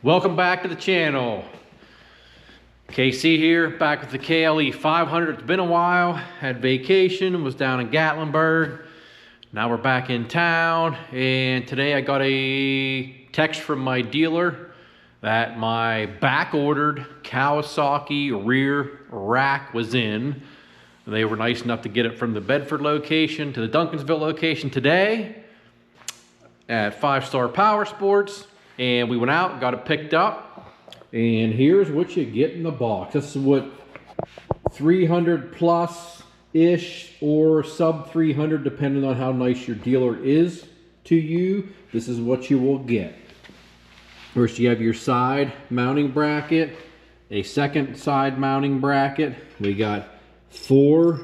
Welcome back to the channel. KC here, back with the KLE500. It's been a while, had vacation, was down in Gatlinburg. Now we're back in town, and today I got a text from my dealer that my back-ordered Kawasaki rear rack was in. They were nice enough to get it from the Bedford location to the Duncansville location today at 5-Star Power Sports. And we went out, got it picked up, and here's what you get in the box. This is what 300 plus ish or sub 300, depending on how nice your dealer is to you. This is what you will get. First, you have your side mounting bracket, a second side mounting bracket. We got 4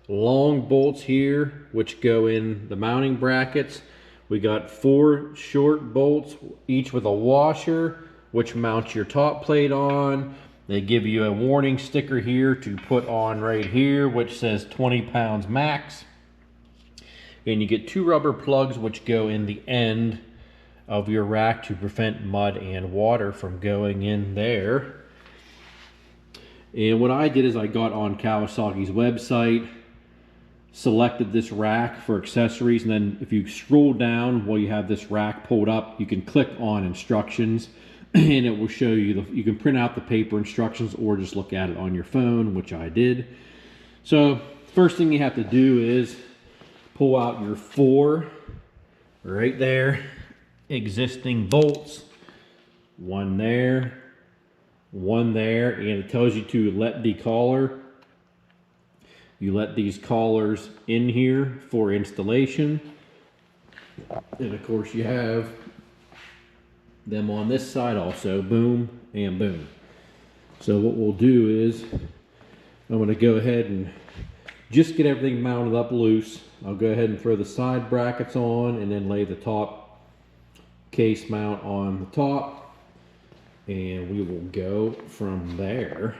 long bolts here, which go in the mounting brackets. We got 4 short bolts, each with a washer, which mounts your top plate on. They give you a warning sticker here to put on right here, which says 20 pounds max. And you get 2 rubber plugs, which go in the end of your rack to prevent mud and water from going in there. And what I did is I got on Kawasaki's website, selected this rack for accessories, and then if you scroll down while you have this rack pulled up, you can click on instructions and it will show you you can print out the paper instructions or just look at it on your phone, which I did. So first thing you have to do is pull out your 4 right there existing bolts, 1 there, 1 there, and it tells you to let the collar. You let these collars in here for installation. And of course you have them on this side also, boom and boom. So what we'll do is, I'm going to go ahead and just get everything mounted up loose. I'll go ahead and throw the side brackets on and then lay the top case mount on the top. And we will go from there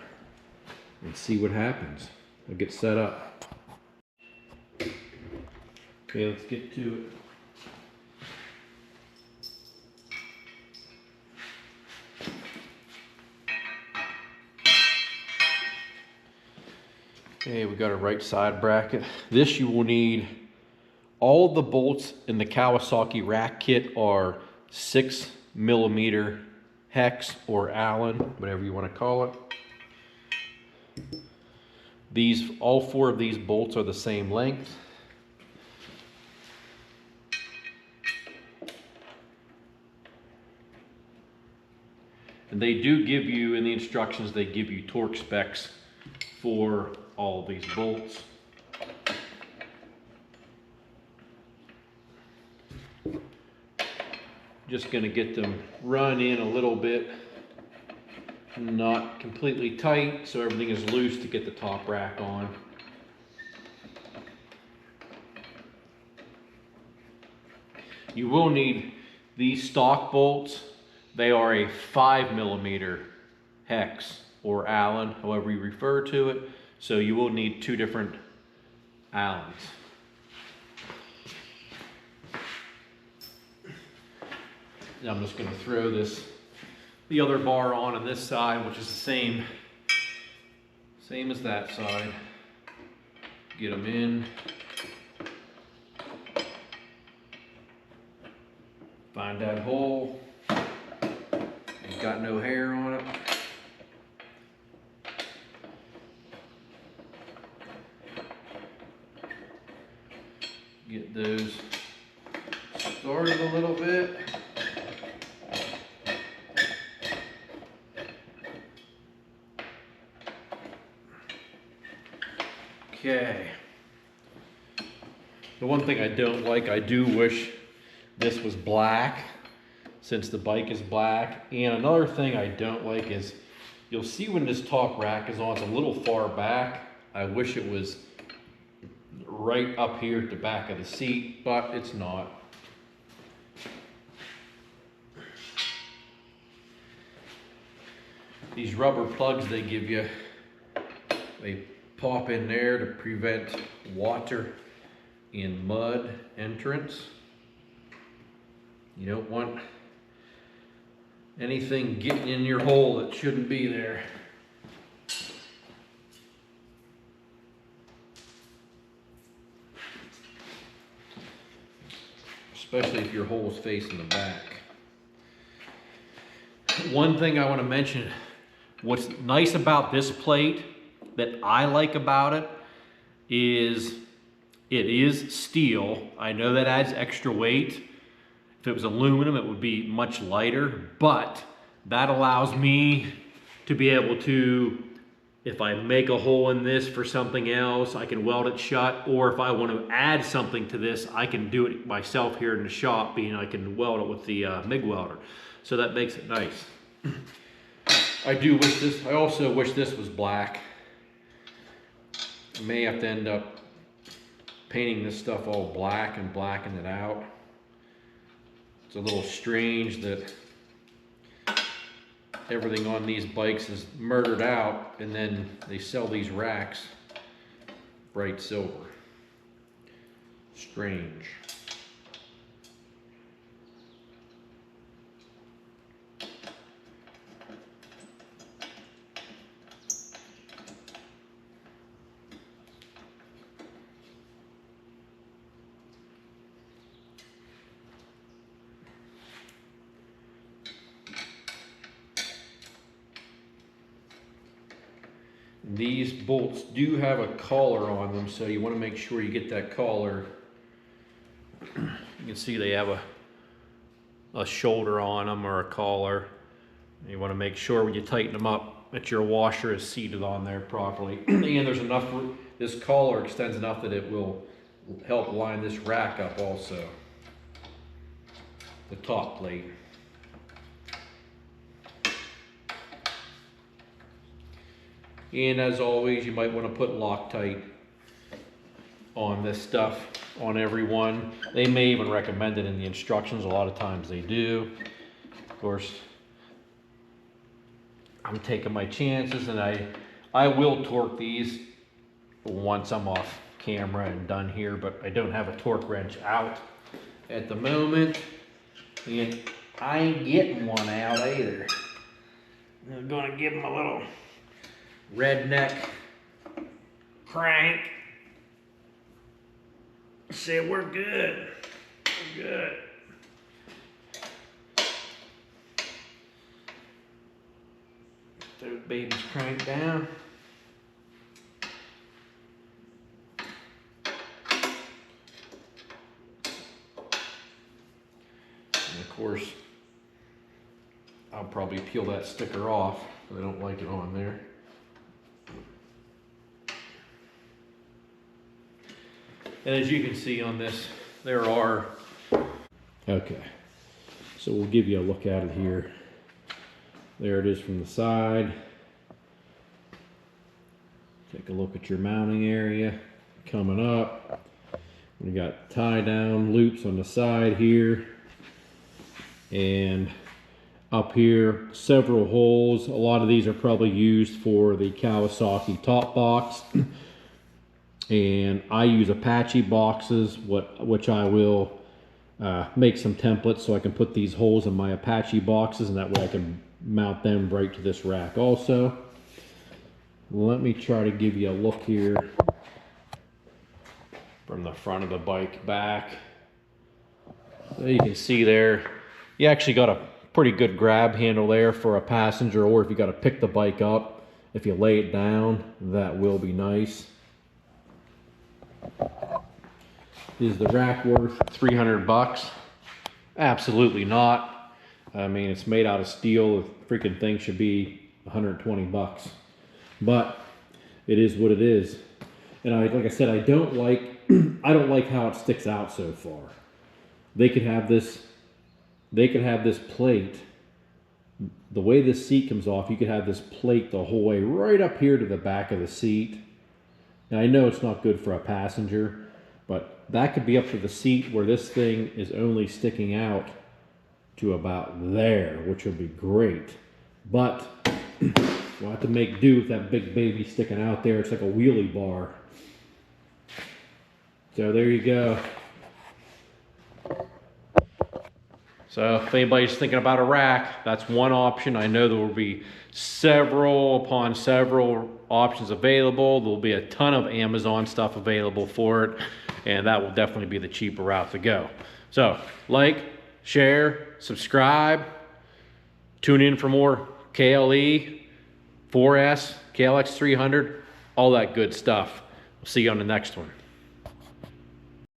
and see what happens. I'll get set up. Okay, let's get to it. Okay, we got a right side bracket. This you will need. All the bolts in the Kawasaki rack kit are 6mm hex or Allen, whatever you want to call it. All 4 of these bolts are the same length. And they do give you, in the instructions, they give you torque specs for all these bolts. Just going to get them run in a little bit. Not completely tight, so everything is loose to get the top rack on. You will need these stock bolts. They are a 5mm hex or Allen, however you refer to it. So you will need 2 different Allens. Now I'm just going to throw the other bar on this side, which is the same as that side. Get them in. Find that hole. Ain't got no hair on it. Get those started a little bit. Okay. The one thing I don't like, I do wish this was black, since the bike is black. And another thing I don't like is, you'll see when this top rack is on, it's a little far back. I wish it was right up here at the back of the seat, but it's not. These rubber plugs they give you, they pop in there to prevent water and mud entrance. You don't want anything getting in your hole that shouldn't be there. Especially if your hole is facing the back. One thing I want to mention, what's nice about this plate that I like about it is steel. I know that adds extra weight. If it was aluminum, it would be much lighter, but that allows me to be able to, if I make a hole in this for something else, I can weld it shut, or if I want to add something to this, I can do it myself here in the shop, being I can weld it with the MIG welder. So that makes it nice. I also wish this was black. I may have to end up painting this stuff all black and blacken it out. It's a little strange that everything on these bikes is murdered out and then they sell these racks bright silver. Strange. These bolts do have a collar on them, so you want to make sure you get that collar. You can see they have a shoulder on them or a collar. You want to make sure when you tighten them up that your washer is seated on there properly. And there's enough, this collar extends enough that it will help line this rack up also. The top plate. And as always, you might want to put Loctite on this stuff, on every one. They may even recommend it in the instructions. A lot of times they do. Of course, I'm taking my chances, and I will torque these once I'm off camera and done here, but I don't have a torque wrench out at the moment. And I ain't getting one out either. I'm gonna give them a little redneck crank. Say we're good. We're good. Those babies crank down. And of course, I'll probably peel that sticker off. I don't like it on there. And as you can see on this, there are... Okay, so we'll give you a look at it here. There it is from the side. Take a look at your mounting area coming up. We got tie down loops on the side here. And up here, several holes. A lot of these are probably used for the Kawasaki top box. And I use Apache boxes, which I will make some templates so I can put these holes in my Apache boxes, and that way I can mount them right to this rack also. Let me try to give you a look here from the front of the bike back. So you can see there, you actually got a pretty good grab handle there for a passenger, or if you got to pick the bike up, if you lay it down, that will be nice. Is the rack worth 300 bucks? Absolutely not. I mean, it's made out of steel. The freaking thing should be 120 bucks. But it is what it is. And like I said, I don't like how it sticks out so far. They could have this plate. The way this seat comes off, you could have this plate the whole way right up here to the back of the seat. Now I know it's not good for a passenger, but that could be up to the seat where this thing is only sticking out to about there, which would be great. But we'll have to make do with that big baby sticking out there. It's like a wheelie bar. So there you go. So if anybody's thinking about a rack, that's one option. I know there will be several upon several options available. There will be a ton of Amazon stuff available for it, and that will definitely be the cheaper route to go. So like, share, subscribe, tune in for more KLE 4S, KLX300, all that good stuff. We'll see you on the next one.